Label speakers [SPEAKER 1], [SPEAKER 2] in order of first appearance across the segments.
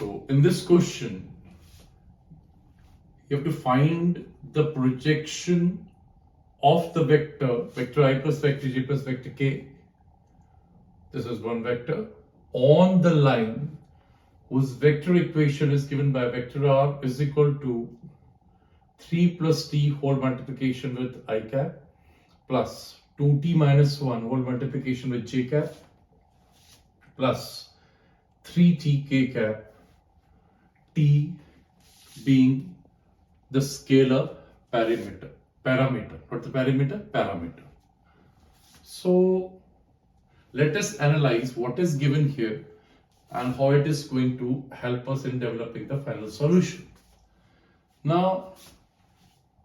[SPEAKER 1] So in this question, you have to find the projection of the vector I plus vector j plus vector k. This is one vector on the line whose vector equation is given by vector r is equal to 3 plus t whole multiplication with I cap plus 2t minus 1 whole multiplication with j cap plus 3t k cap, t being the scalar parameter. What's the parameter? So let us analyze what is given here and how it is going to help us in developing the final solution. Now,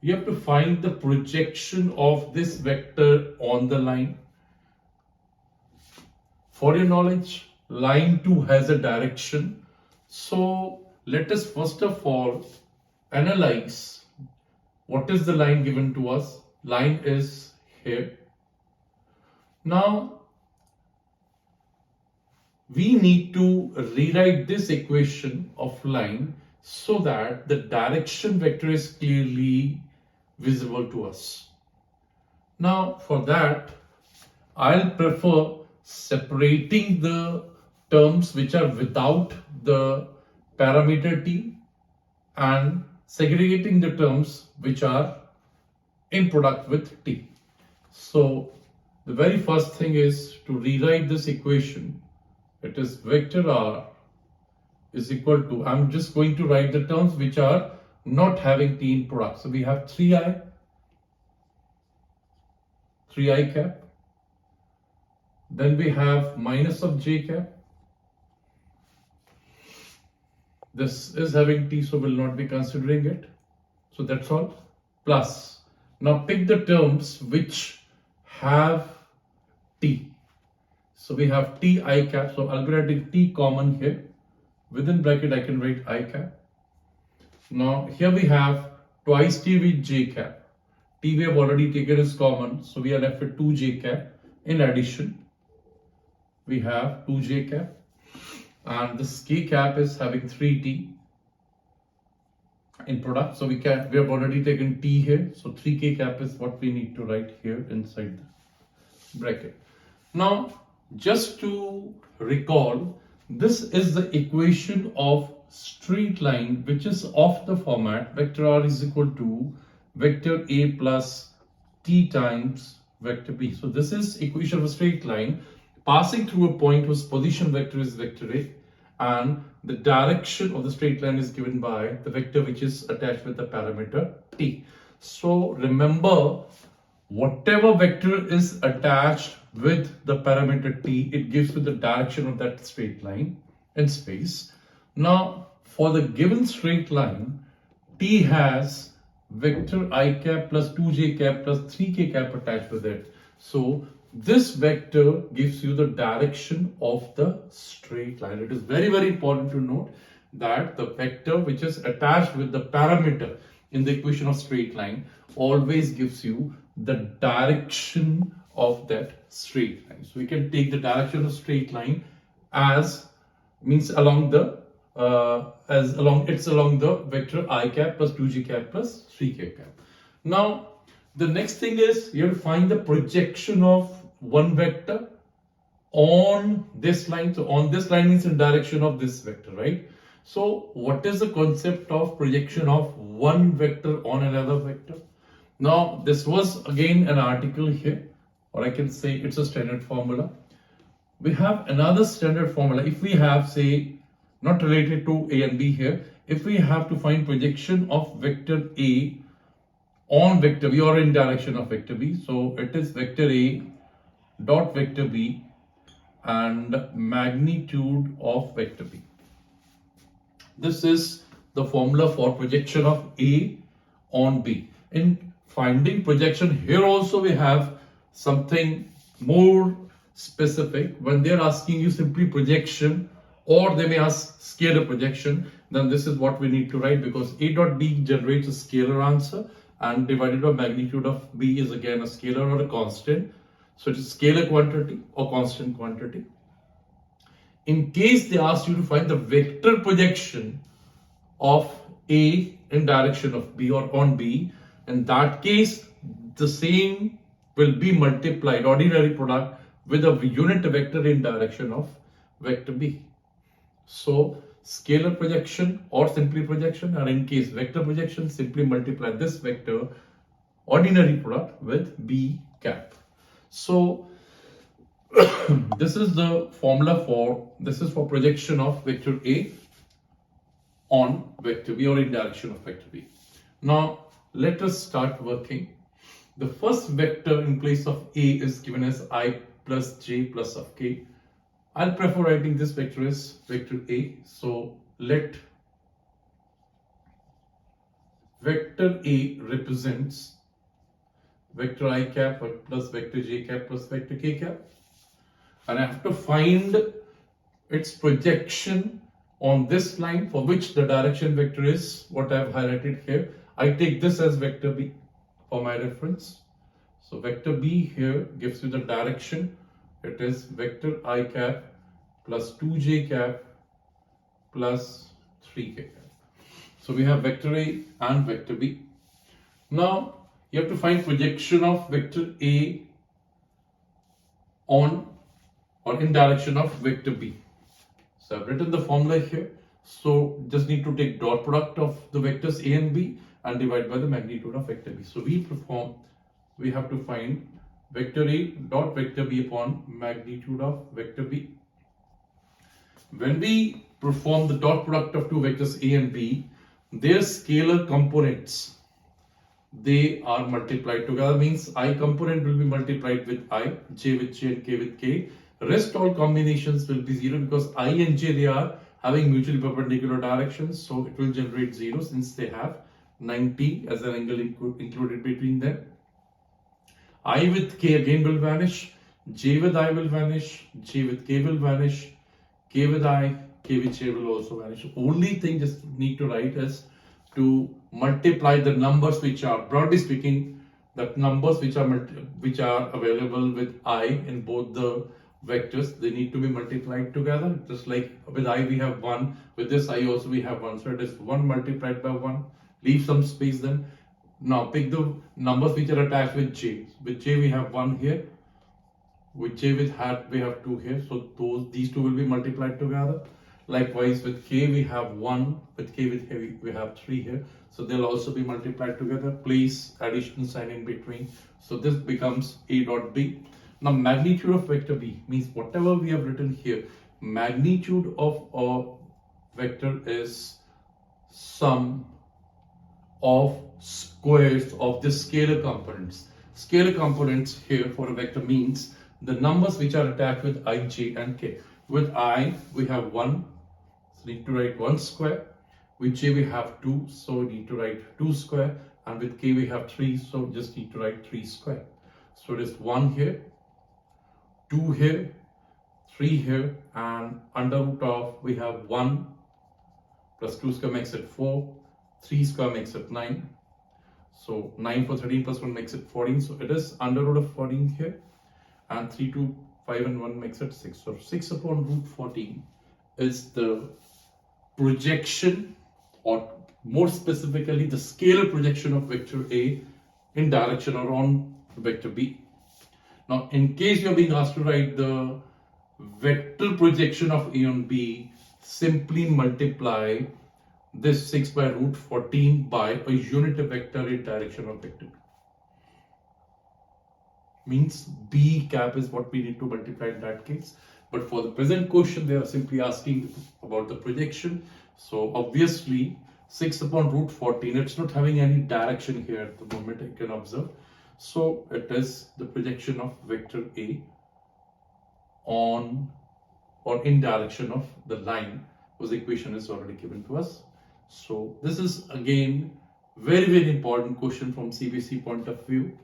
[SPEAKER 1] you have to find the projection of this vector on the line. For your knowledge, line 2 has a direction. So let us first of all analyze what is the line given to us. Line is here. Now, we need to rewrite this equation of line so that the direction vector is clearly visible to us. Now, for that, I'll prefer separating the terms which are without the parameter t and segregating the terms which are in product with t. So the very first thing is to rewrite this equation. It is vector r is equal to, I'm just going to write the terms which are not having t in product. So we have 3i cap, then we have minus of j cap. This is having t, so we'll not be considering it. So that's all. Plus, now pick the terms which have t. So we have t I cap. So I'll be writing t common here. Within bracket, I can write I cap. Now here we have twice t with j cap. T we have already taken as common. So we are left with 2j cap. In addition, we have 2j cap. And this k cap is having 3t in product. So we have already taken t here. So 3k cap is what we need to write here inside the bracket. Now, just to recall, this is the equation of straight line which is of the format vector r is equal to vector a plus t times vector b. So this is equation of a straight line passing through a point whose position vector is vector a and the direction of the straight line is given by the vector which is attached with the parameter t. So remember, whatever vector is attached with the parameter t, it gives you the direction of that straight line in space. Now, for the given straight line, t has vector I cap plus 2j cap plus 3k cap attached with it. So this vector gives you the direction of the straight line. It is very, very important to note that the vector which is attached with the parameter in the equation of straight line always gives you the direction of that straight line. So we can take the direction of straight line as means along the along the vector I cap plus 2j cap plus 3k cap. Now the next thing is you have to find the projection of one vector on this line. So on this line means in direction of this vector, right? So what is the concept of projection of one vector on another vector? Now this was again an article here, or I can say it's a standard formula. We have another standard formula. If we have, say, not related to A and B here, if we have to find projection of vector A on vector B or in direction of vector B, so it is vector A dot vector B and magnitude of vector B. This is the formula for projection of A on B. In finding projection, here also we have something more specific. When they're asking you simply projection, or they may ask scalar projection, then this is what we need to write, because A dot B generates a scalar answer and divided by magnitude of B is again a scalar or a constant. So it is scalar quantity or constant quantity. in case they ask you to find the vector projection of A in direction of B or on B, in that case, the same will be multiplied, ordinary product, with a unit vector in direction of vector B. So scalar projection or simply projection, or in case vector projection, simply multiply this vector ordinary product with B cap. So this is the formula for, this is for projection of vector A on vector B or in direction of vector B. Now let us start working. The first vector in place of A is given as I plus j plus of k. I'll prefer writing this vector as vector A. So let vector A represents vector I cap plus vector j cap plus vector k cap. And I have to find its projection on this line, for which the direction vector is what I have highlighted here. I take this as vector B for my reference. So vector B here gives you the direction. It is vector I cap plus 2j cap plus 3k cap. So we have vector A and vector B. Now you have to find projection of vector A on or in direction of vector B. So I've written the formula here. So just need to take dot product of the vectors A and B and divide by the magnitude of vector B. So we have to find vector A dot vector B upon magnitude of vector B. When we perform the dot product of two vectors A and B, their scalar components, they are multiplied together, means I component will be multiplied with I, j with j and k with k. Rest all combinations will be 0 because I and j, they are having mutually perpendicular directions, so it will generate 0 since they have 90 as an angle included between them. I with k again will vanish, j with I will vanish, j with k will vanish, k with I, k with j will also vanish. Only thing just need to write is to multiply the numbers which are, broadly speaking, the numbers which are available with I in both the vectors, they need to be multiplied together. Just like with I we have 1, with this I also we have 1, so it is 1 multiplied by 1. Leave some space then. Now pick the numbers which are attached with j. With j we have 1 here, with j with hat we have 2 here, so these two will be multiplied together. Likewise with k we have 1, with k with heavy we have 3 here, so they'll also be multiplied together. Place addition sign in between, so this becomes A dot B. Now magnitude of vector B means whatever we have written here, magnitude of a vector is sum of squares of the scalar components. Scalar components here for a vector means the numbers which are attached with I, j and k. With I we have 1, so need to write 1 square. With j we have 2, so need to write 2 square. And with k we have 3, so just need to write 3 square. So it is 1 here, 2 here, 3 here, and under root of we have 1 plus 2 square makes it 4, 3 square makes it 9. So 9 for 13 plus 1 makes it 14. So it is under root of 14 here, and 3, 2, 5 and 1 makes it 6. So 6 upon root 14 is the projection, or more specifically the scalar projection of vector A in direction or on vector B. Now in case you are being asked to write the vector projection of A on B, simply multiply this 6 by root 14 by a unit vector in direction of vector B. Means B cap is what we need to multiply in that case. But for the present question, they are simply asking about the projection. So obviously 6 upon root 14, it's not having any direction here at the moment, I can observe. So it is the projection of vector A on or in direction of the line, whose equation is already given to us. So this is again very important question from Cbse point of view.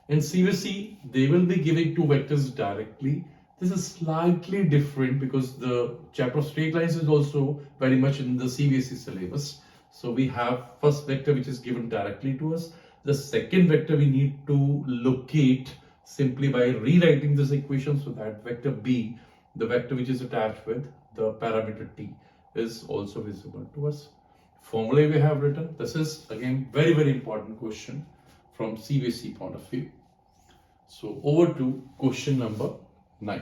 [SPEAKER 1] In Cbse, they will be giving two vectors directly. This is slightly different because the chapter of straight lines is also very much in the Cbse syllabus. So we have first vector which is given directly to us. The second vector we need to locate simply by rewriting this equation, so that vector B the vector which is attached with the parameter t is also visible to us. Formulae we have written. This is again very important question from Cbse point of view. So over to question number 9.